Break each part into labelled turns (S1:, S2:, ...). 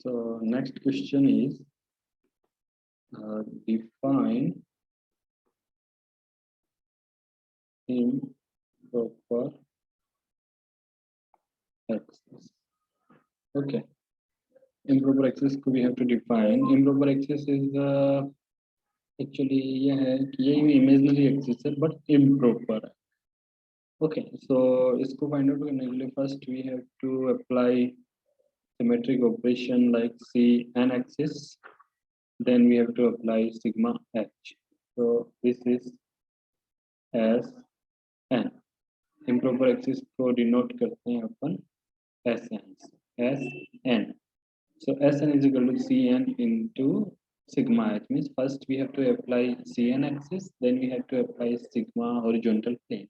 S1: So next question is define improper access. Okay, improper access को we have to define. Improper access is actually ये है कि ये imaginary access है but improper है. Okay, so इसको find out करने के लिए first we have to apply symmetric operation like C n axis. Then we have to apply sigma h. So this is as n. Improper axis को denote करते हैं अपन Sn. So Sn is equal to Cn into sigma h. Means first we have to apply Cn axis, then we have to apply sigma horizontal plane.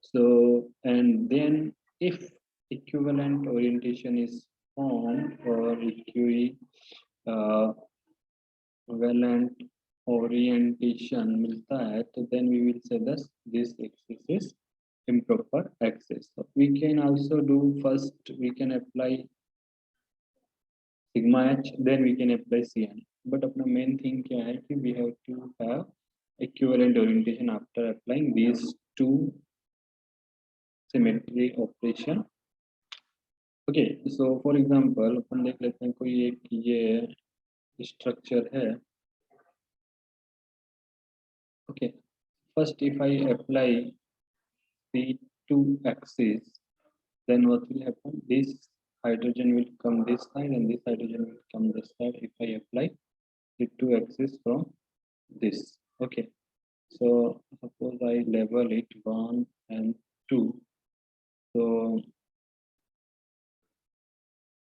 S1: So and then if equivalent orientation is formed or equivalent orientation मिलता है, तो then we will say that this axis is improper axis. So we can also do first we can apply sigma h, then we can apply Cn. But अपना main thing क्या है कि we have to have equivalent orientation after applying these two symmetry operation. Okay, so for example अपन देख लेते हैं कोई एक ये structure है. Okay, first if I apply C2 axis, then what will happen? This hydrogen will come this side and this hydrogen will come this side if I apply C2 axis from this. Okay, so suppose I label it 1 and 2. So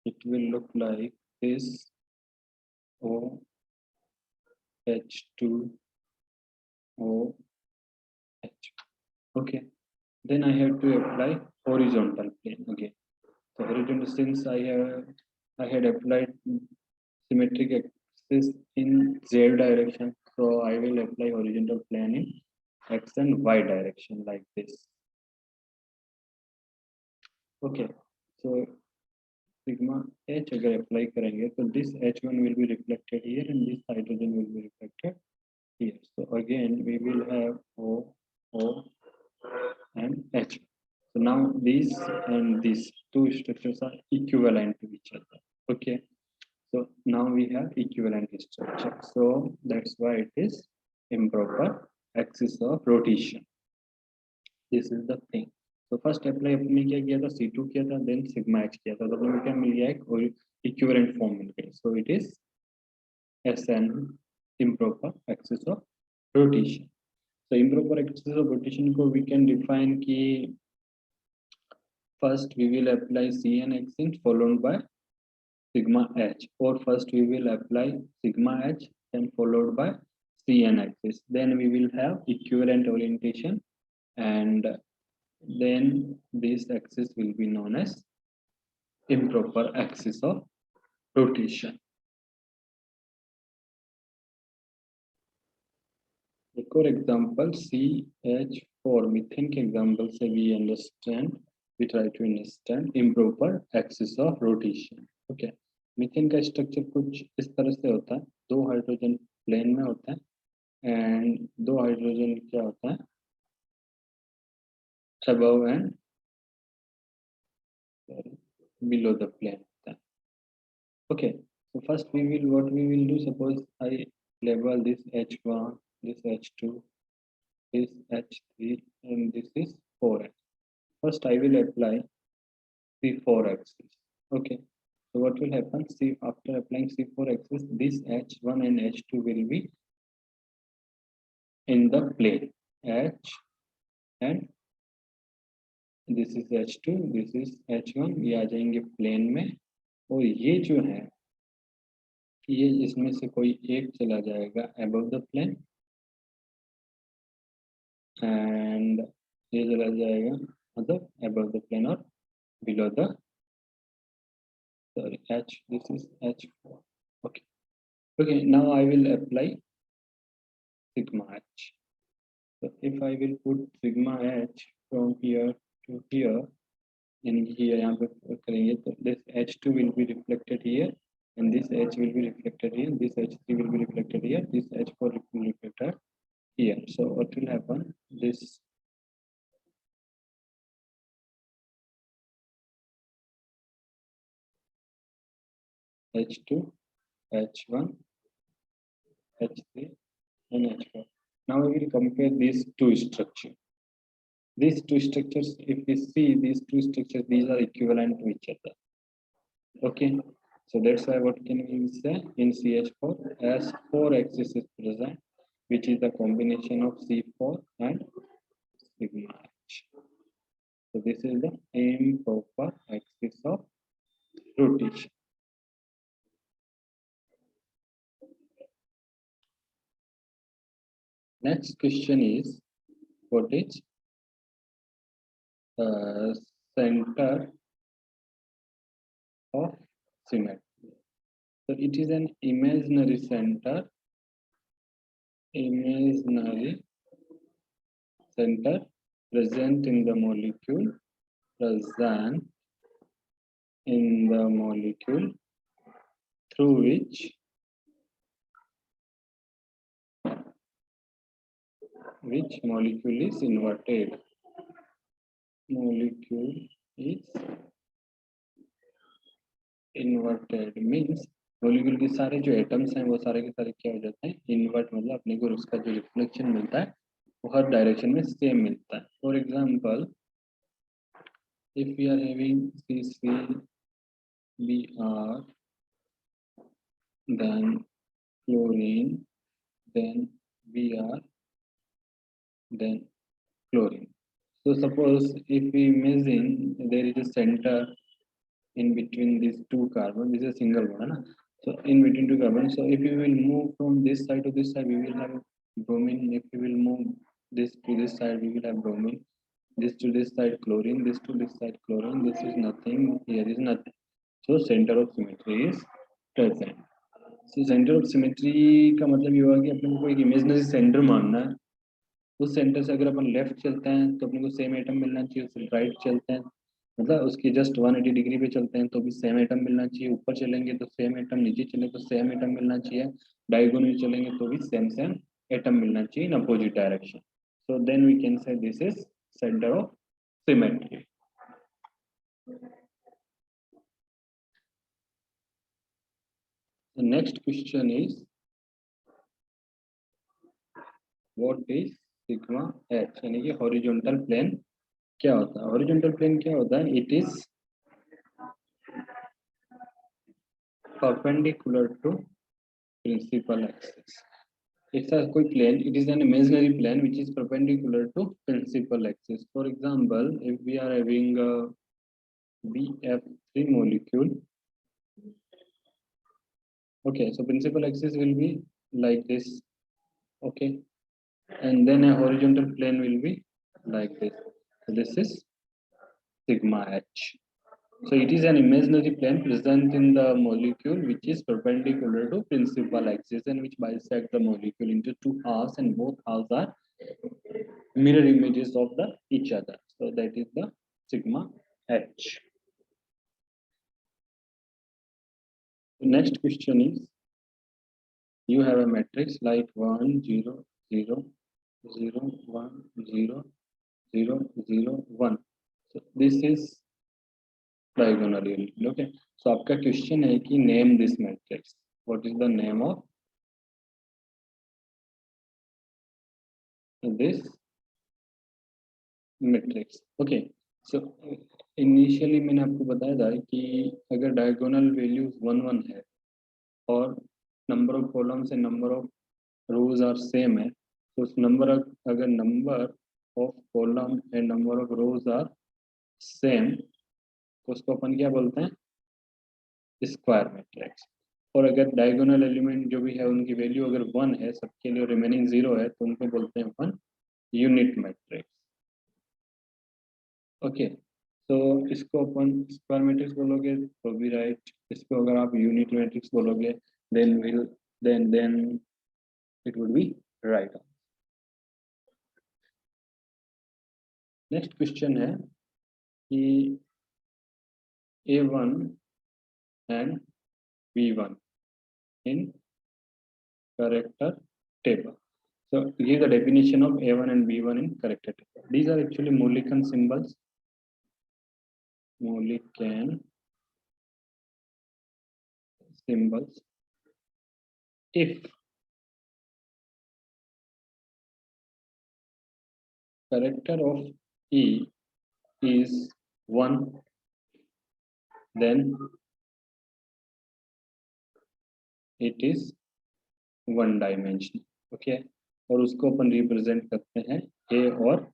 S1: it will look like this OH2 OH. Okay, then I have to apply horizontal plane. Okay, so horizontal, since I had applied symmetric axis in z direction, so I will apply horizontal plane in x and y direction like this. Okay, so sigma h अगर apply करेंगे तो this h1 will be reflected here and this hydrogen will be reflected here. So again we will have O and H. So now these and these two structures are equivalent to each other. Okay, so now we have equivalent structure. So that's why it is improper axis of rotation. This is the thing. So first apply अपने क्या किया था, C2 किया था, then sigma h किया था, तो अपने क्या मिल गया एक और equivalent form मिल गया. So it is Sn improper axis of rotation. So improper axis of rotation को we can define कि first we will apply Cn axis followed by sigma h, or first we will apply sigma h and followed by Cn axis. Then we will have equivalent orientation and then this axis will be known as improper axis of rotation. एक और example CH4 methane के example से we try to understand improper axis of rotation. Okay, methane का structure कुछ इस तरह से होता है, दो हाइड्रोजन प्लेन में होता है एंड दो हाइड्रोजन क्या होता है above and below the plane. Okay, so first what we will do, suppose I label this H1, this H2, this H3 and this is 4x. First I will apply C4 axis. Okay, so what will happen, after applying C4 axis, this H1 and H2 will be in the plane H and this is H2, this is H1, ये आ जाएंगे plane में, और ये जो है ये इसमें से कोई एक चला जाएगा above the plane and ये चला जाएगा मतलब above the plane और below the H, this is H4. Okay, okay, now I will apply sigma h. So if I will put sigma h from here to here, and here यहाँ पे करेंगे तो this H2 will be reflected here and this H will be reflected here, this H3 will be reflected here, this H4 will be reflected here. So what will happen, this H2, H1, H3 and H4. Now we will compare these two structures. These two structures, if we see these two structures, these are equivalent to each other. Okay, so that's why what can we say in CH4 as 4 axis is present, which is the combination of C4 and sigma H. So this is the improper axis of rotation. Next question is, what is center of symmetry? So it is an imaginary center present in the molecule, through which molecule is inverted. Molecule is inverted means molecule के सारे जो atoms हैं वो सारे के सारे क्या हो जाते हैं, इन्वर्ट, मतलब अपने को उसका जो रिफ्लेक्शन मिलता है वो हर डायरेक्शन में सेम मिलता है. For example, if we are having CCBr, then chlorine, then Br, then chlorine. So suppose if we imagine there is a center in between these two carbon, this is a single one, na? So in between two carbon, so if we will move from this side to this side, we will have bromine. If we will move this to this side, we will have bromine. This to this side chlorine, this to this side chlorine. This is nothing, here is nothing. So center of symmetry is present. So center of symmetry का मतलब ये हुआ कि अपने को एक imaginary centre मानना है. उस सेंटर से अगर अपन लेफ्ट चलते हैं तो अपने को सेम एटम मिलना चाहिए, उससे राइट चलते हैं मतलब उसकी जस्ट 180 डिग्री पे चलते हैं तो भी सेम एटम मिलना चाहिए, ऊपर चलेंगे तो सेम एटम, नीचे चले तो सेम एटम मिलना चाहिए, डायगोनल चलेंगे तो भी सेम एटम मिलना चाहिए in opposite direction. So then we can say this is centre of symmetry. The next question is, what is sigma h? यानी कि हॉरिजॉन्टल प्लेन क्या होता है? हॉरिजॉन्टल प्लेन क्या होता है? It is perpendicular to principal axis. It's a कोई plane, it is an imaginary plane which is perpendicular to principal axis. For example, if we are having a BF3 molecule, okay, so principal axis will be like this, okay, and then a horizontal plane will be like this. So this is sigma h. So it is an imaginary plane present in the molecule which is perpendicular to principal axis and which bisect the molecule into two halves, and both halves are mirror images of the each other. So that is the sigma h. The next question is, you have a matrix like 1 0 0 0 1 0 0 0 1. So this is diagonally, okay. So आपका question है कि name this matrix. What is the name of this matrix? Okay. So initially मैंने आपको बताया था कि अगर diagonal values 1 1 है और number of columns and number of rows are same है, तो उस अगर number of column and number of rows are same तो उसको अपन क्या बोलते हैं? Square matrix. और अगर डायगोनल एलिमेंट जो भी है उनकी वैल्यू अगर 1 है, सबके लिए रिमेनिंग 0 है, तो उनको बोलते हैं अपन यूनिट मैट्रिक्स. ओके, तो इसको अपन स्क्वायर मैट्रिक्स बोलोगे तो भी राइट, इसको अगर आप यूनिट मैट्रिक्स बोलोगे then it would be right. Next question है कि A1 and v1 in character table. So give the definition of a1 and b1 in character table. These are actually Mulliken symbols. Mulliken symbols. If character of E is 1, then it is one dimension. Okay, और उसको अपन represent करते हैं ए और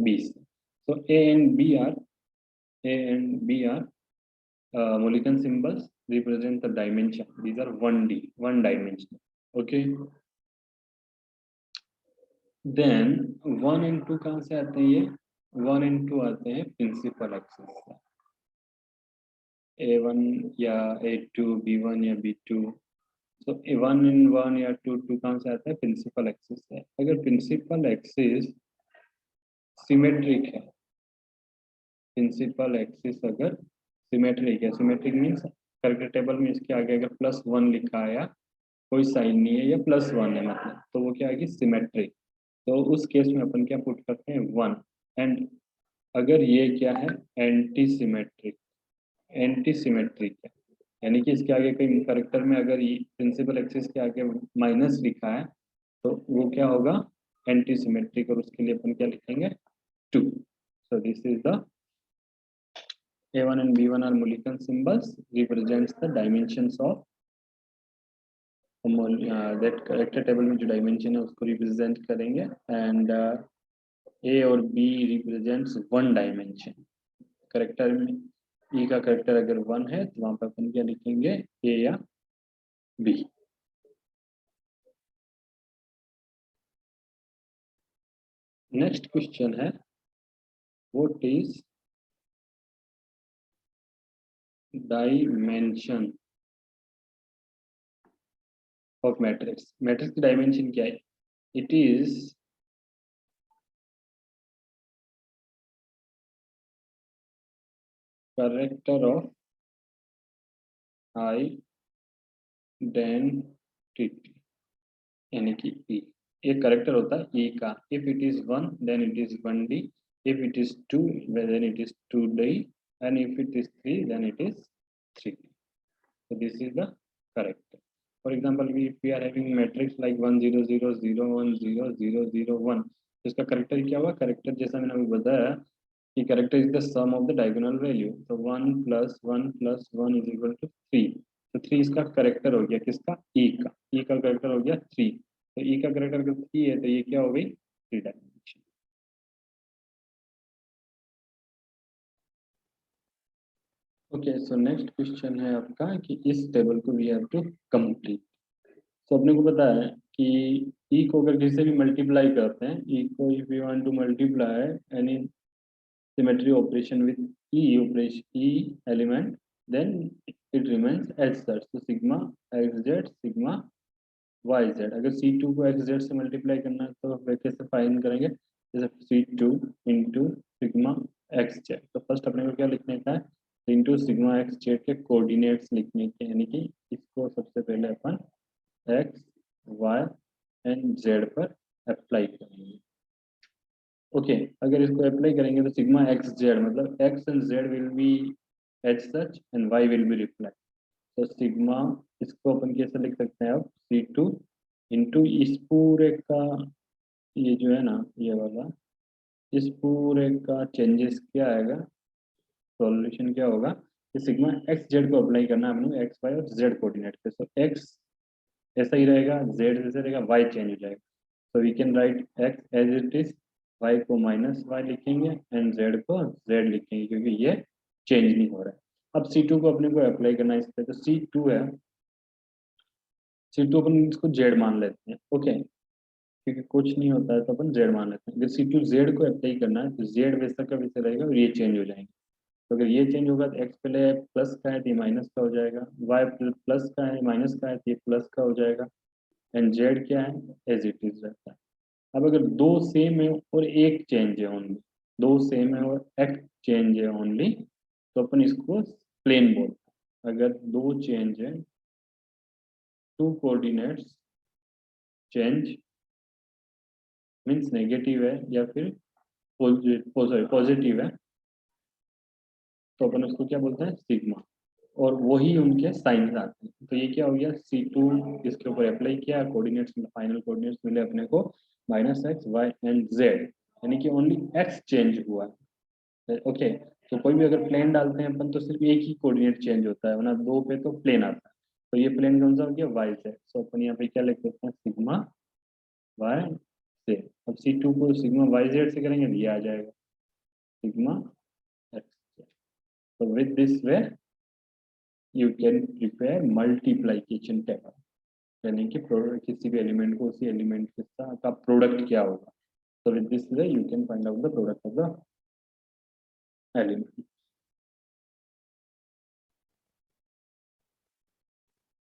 S1: B से. So A and B are Mulliken symbols represent the dimension. These are 1D, one dimension. Okay. Then 1 and 2 कहाँ से आते हैं? ये 1 and 2 आते हैं प्रिंसिपल एक्सिस से. A1 या A2, B1 या B2. तो A1 and 1 या 2 कहाँ से आता है? प्रिंसिपल एक्सिस से. अगर प्रिंसिपल एक्सिस सिमेट्रिक है, प्रिंसिपल एक्सिस अगर सिमेट्रिक है, सिमेट्रिक मीन्स कैरेक्टर टेबल में इसके आगे अगर +1 लिखा है या कोई साइन नहीं है या +1 है मतलब, तो वो क्या आएगी? सिमेट्रिक. तो उस केस में अपन क्या पुट करते हैं? 1. एंड अगर ये क्या है? Anti symmetric. एंटी सिमेट्रिक है, यानी कि इसके आगे कोई कैरेक्टर में अगर ये प्रिंसिपल एक्सिस के आगे माइनस लिखा है तो वो क्या होगा? Anti symmetric. और उसके लिए अपन क्या लिखेंगे? 2. So this is the A1 and B1 are Mulliken symbols, represents the dimensions of that character table में जो dimension है उसको represent करेंगे. And A और B represents one dimension. Character में E का character अगर 1 है तो वहाँ पर अपन क्या लिखेंगे? A या B. Next question है, what is dimension of matrix? Matrix की dimension क्या है? It is character of identity, यानी कि E. एक करेक्टर होता है E का. If it is 1 then it is 1D, if it is 2 then it is 2D, and if it is 3 then it is 3D. So this is the character. For example, if we are having matrix like 1 0 0 0 1 0 0 0 1, तो इसका character क्या हुआ? Character जैसा मैंने अभी बताया कि character is the sum of the diagonal value. तो 1 + 1 + 1 = 3. तो 3 इसका करेक्टर हो गया. किसका? E का. E का करेक्टर हो गया 3. तो E का करेक्टर अगर 3 है तो ये क्या हो गई? 3 dimension. Okay, so next question है आपका कि इस टेबल को वी हैव टू कंप्लीट. तो अपने को पता है कि E को अगर किसी से भी मल्टीप्लाई करते हैं, E को if you want to multiply any symmetry operation with E element, then it remains as such. तो सिग्मा xz सिग्मा yz. अगर C2 को xz से मल्टीप्लाई करना है तो कैसे फाइंड करेंगे? जैसे C2 इंटू सिग्मा xz. तो फर्स्ट अपने को क्या लिखने का है? इंटू सिग्मा xz के कोऑर्डिनेट्स लिखने के, यानी कि इसको सबसे पहले अपन x y एंड z पर अप्लाई करेंगे. ओके, अगर इसको अप्लाई करेंगे तो सिग्मा xz मतलब x and z will be as such and y will be reflect. तो सिग्मा इसको अपन कैसे लिख सकते हैं? अब C2 इंटू इस पूरे का, ये जो है ना ये वाला, इस पूरे का चेंजेस क्या आएगा? सॉल्यूशन क्या होगा कि सिग्मा एक्स जेड को अप्लाई करना है अपने एक्स वाई और जेड कोऑर्डिनेट पे. सो एक्स ऐसा ही रहेगा, जेड जैसे रहेगा, वाई चेंज हो जाएगा. So we can write x as it is, y को -y लिखेंगे एंड जेड को जेड लिखेंगे क्योंकि ये चेंज नहीं हो रहा है. अब C2 को अपने को अप्लाई करना है इस पर. तो C2 है, C2 अपन इसको जेड मान लेते हैं. ओके, क्योंकि कुछ नहीं होता है तो अपन जेड मान लेते हैं. अगर C2 जेड को अप्लाई करना है तो जेड वैसा का वैसा रहेगा और ये चेंज हो जाएंगे. तो अगर ये चेंज होगा तो एक्स पहले प्लस का है तो ये माइनस का हो जाएगा, वाई प्लस का है माइनस का है तो ये प्लस का हो जाएगा, एंड जेड क्या है? एज इट इज रहता है. अब अगर दो सेम है और एक चेंज है ओनली, दो सेम है और एक चेंज है ओनली, तो अपन इसको प्लेन बोलते हैं. अगर दो चेंज है, two coordinates change means negative है या फिर पॉजिटिव है, तो अपन उसको क्या बोलते हैं, सिग्मा। और वही उनके साइंस आते हैं। तो ये क्या हो गया, C2 इसके ऊपर अप्लाई किया, कोऑर्डिनेट्स फाइनल कोऑर्डिनेट्स मिले अपने को -x, y and z, यानी कि ओनली x चेंज हुआ है। ओके, तो कोई भी अगर प्लेन डालते हैं अपन तो सिर्फ एक ही कोऑर्डिनेट चेंज होता है, वरना दो पे तो प्लेन आता है। तो ये प्लेन कौन सा हो गया, y z। सो अपन यहाँ पे क्या लिख सकते हैं, सिग्मा y z। अब C2 को सिग्मा y z से करेंगे तो ये आ जाएगा सिग्मा x। तो with this way you can prepare multiplication table, यानी कि किसी भी एलिमेंट को उसी एलिमेंट के साथ का प्रोडक्ट क्या होगा। So with this way you can find out the product of the element.